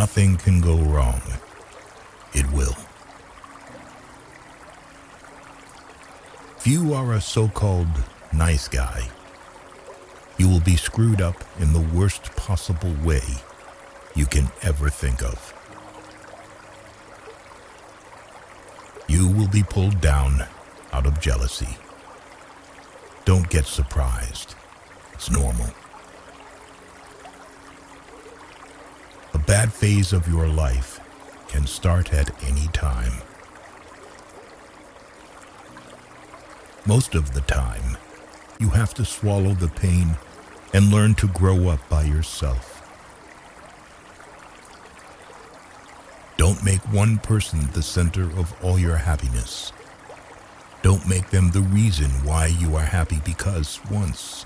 nothing can go wrong, it will. If you are a so-called nice guy, you will be screwed up in the worst possible way you can ever think of. You will be pulled down out of jealousy. Don't get surprised. It's normal. A bad phase of your life can start at any time. Most of the time, you have to swallow the pain and learn to grow up by yourself. Don't make one person the center of all your happiness. Don't make them the reason why you are happy, because once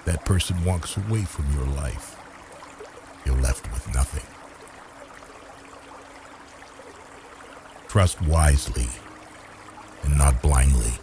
that person walks away from your life, you're left with nothing. Trust wisely and not blindly.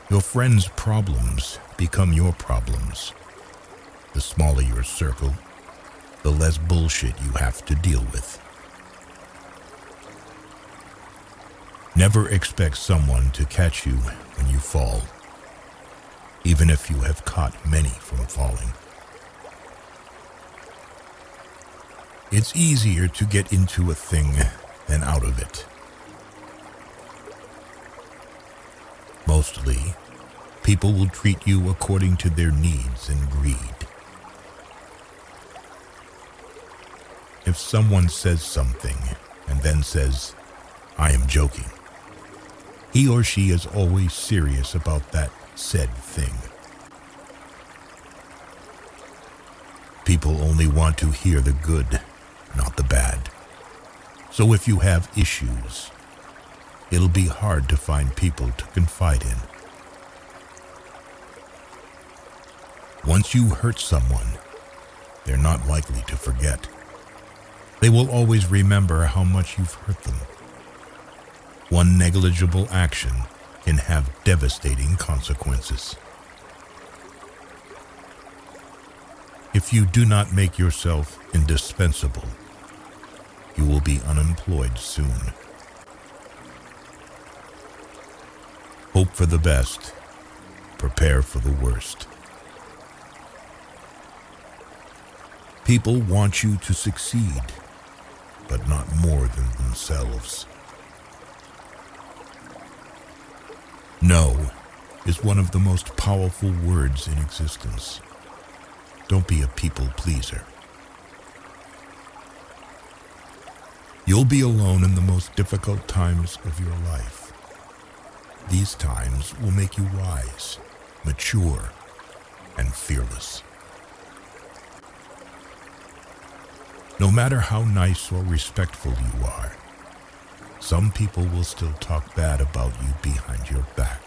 Your friends' problems become your problems. The smaller your circle, the less bullshit you have to deal with. Never expect someone to catch you when you fall, even if you have caught many from falling. It's easier to get into a thing than out of it. Mostly, people will treat you according to their needs and greed. If someone says something and then says, "I am joking," he or she is always serious about that said thing. People only want to hear the good, not the bad. So if you have issues, it'll be hard to find people to confide in. Once you hurt someone, they're not likely to forget. They will always remember how much you've hurt them. One negligible action can have devastating consequences. If you do not make yourself indispensable, you will be unemployed soon. Hope for the best, prepare for the worst. People want you to succeed, but not more than themselves. No is one of the most powerful words in existence. Don't be a people pleaser. You'll be alone in the most difficult times of your life. These times will make you wise, mature, and fearless. No matter how nice or respectful you are, some people will still talk bad about you behind your back.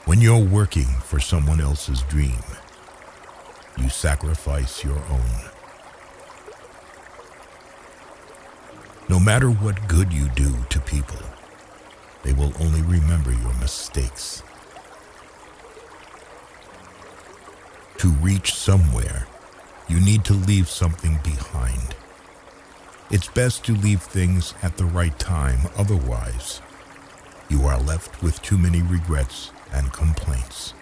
When you're working for someone else's dream, you sacrifice your own. No matter what good you do to people, they will only remember your mistakes. To reach somewhere, you need to leave something behind. It's best to leave things at the right time, otherwise, you are left with too many regrets and complaints.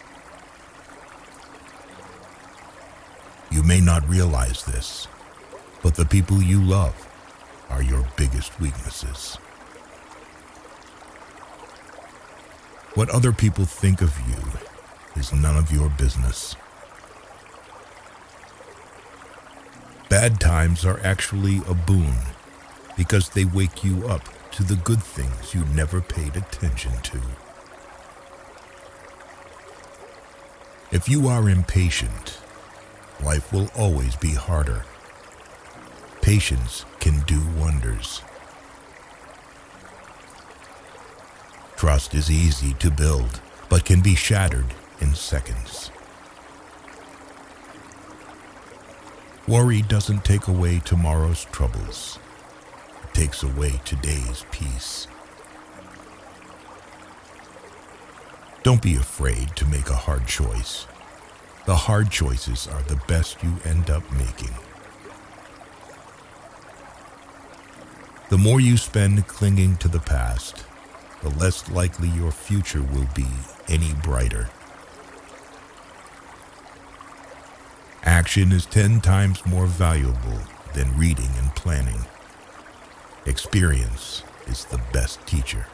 You may not realize this, but the people you love are your biggest weaknesses. What other people think of you is none of your business. Bad times are actually a boon because they wake you up to the good things you never paid attention to. If you are impatient, life will always be harder. Patience can do wonders. Trust is easy to build, but can be shattered in seconds. Worry doesn't take away tomorrow's troubles. It takes away today's peace. Don't be afraid to make a hard choice. The hard choices are the best you end up making. The more you spend clinging to the past, the less likely your future will be any brighter. Action is 10 times more valuable than reading and planning. Experience is the best teacher.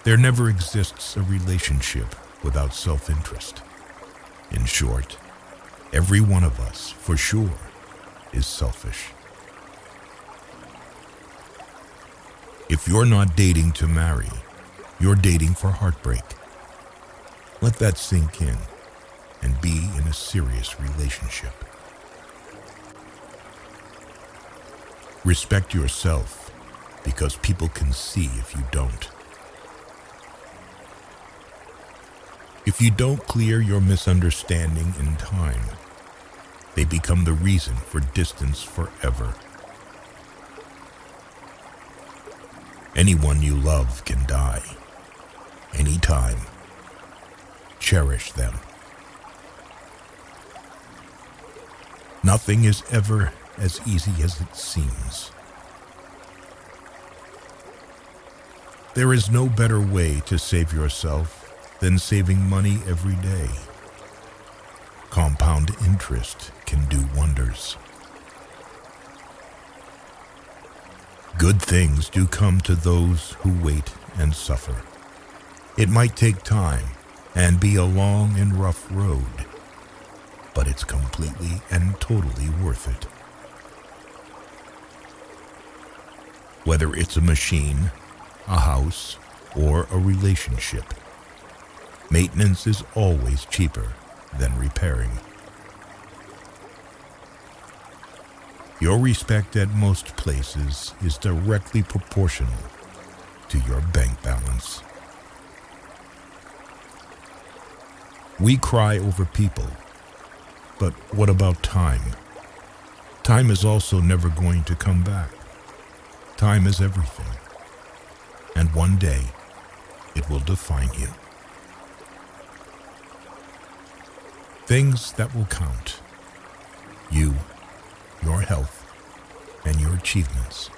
There never exists a relationship without self-interest. In short, every one of us, for sure, is selfish. If you're not dating to marry, you're dating for heartbreak. Let that sink in and be in a serious relationship. Respect yourself because people can see if you don't. If you don't clear your misunderstanding in time, they become the reason for distance forever. Anyone you love can die, anytime. Cherish them. Nothing is ever as easy as it seems. There is no better way to save yourself than saving money every day. Compound interest can do wonders. Good things do come to those who wait and suffer. It might take time and be a long and rough road, but it's completely and totally worth it. Whether it's a machine, a house, or a relationship, maintenance is always cheaper than repairing. Your respect at most places is directly proportional to your bank balance. We cry over people, but what about time? Time is also never going to come back. Time is everything, and one day it will define you. Things that will count: you, your health, and your achievements.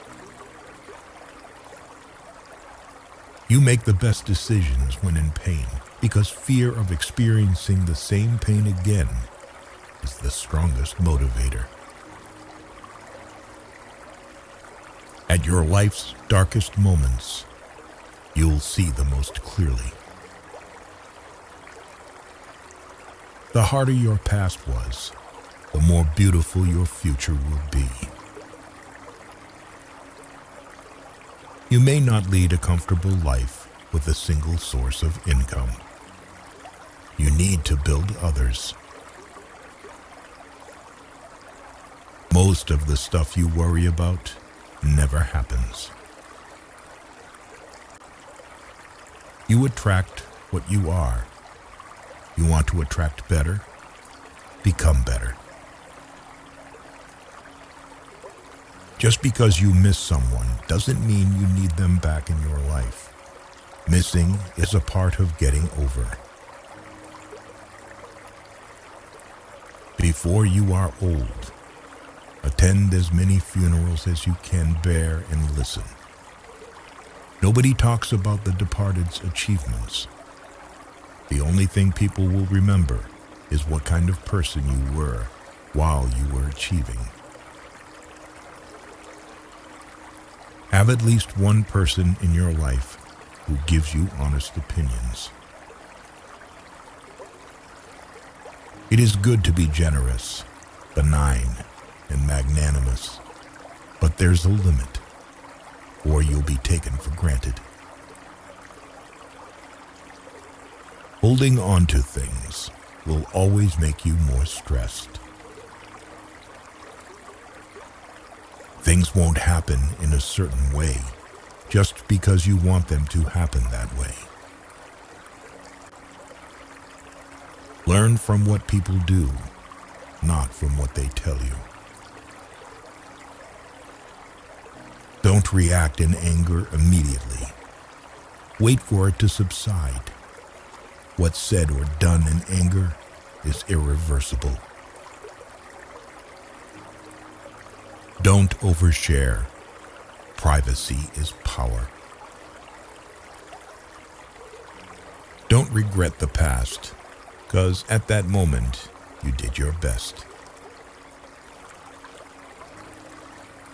You make the best decisions when in pain, because fear of experiencing the same pain again is the strongest motivator. At your life's darkest moments, you'll see the most clearly. The harder your past was, the more beautiful your future will be. You may not lead a comfortable life with a single source of income. You need to build others. Most of the stuff you worry about never happens. You attract what you are. You want to attract better? Become better. Just because you miss someone doesn't mean you need them back in your life. Missing is a part of getting over. Before you are old, attend as many funerals as you can bear and listen. Nobody talks about the departed's achievements. The only thing people will remember is what kind of person you were while you were achieving. Have at least one person in your life who gives you honest opinions. It is good to be generous, benign, and magnanimous, but there's a limit, or you'll be taken for granted. Holding on to things will always make you more stressed. Things won't happen in a certain way just because you want them to happen that way. Learn from what people do, not from what they tell you. Don't react in anger immediately. Wait for it to subside. What's said or done in anger is irreversible. Don't overshare. Privacy is power. Don't regret the past, because at that moment, you did your best.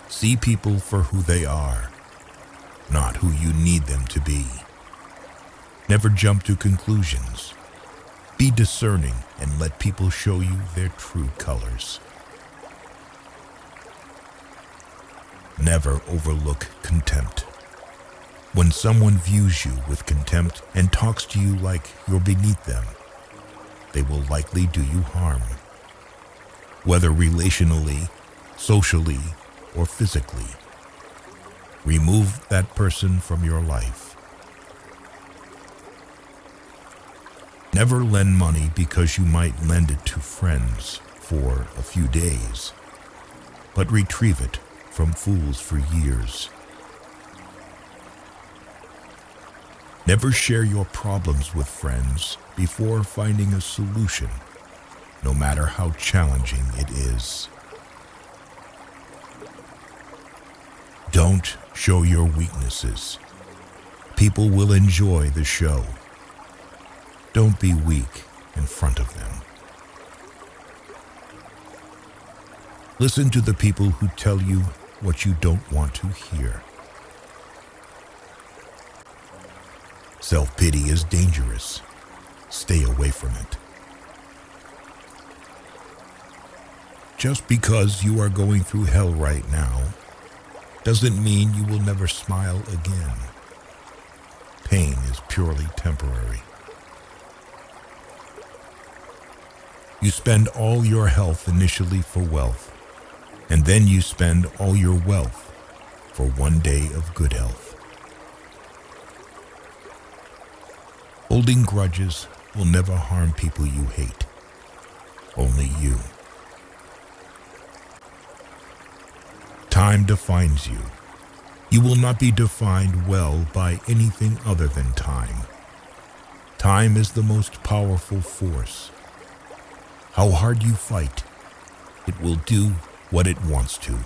See people for who they are, not who you need them to be. Never jump to conclusions. Be discerning and let people show you their true colors. Never overlook contempt. When someone views you with contempt and talks to you like you're beneath them, they will likely do you harm. Whether relationally, socially, or physically, remove that person from your life. Never lend money because you might lend it to friends for a few days, but retrieve it from fools for years. Never share your problems with friends before finding a solution, no matter how challenging it is. Don't show your weaknesses. People will enjoy the show. Don't be weak in front of them. Listen to the people who tell you what you don't want to hear. Self-pity is dangerous. Stay away from it. Just because you are going through hell right now doesn't mean you will never smile again. Pain is purely temporary. You spend all your health initially for wealth, and then you spend all your wealth for one day of good health. Holding grudges will never harm people you hate, only you. Time defines you. You will not be defined well by anything other than time. Time is the most powerful force. How hard you fight, it will do what it wants to.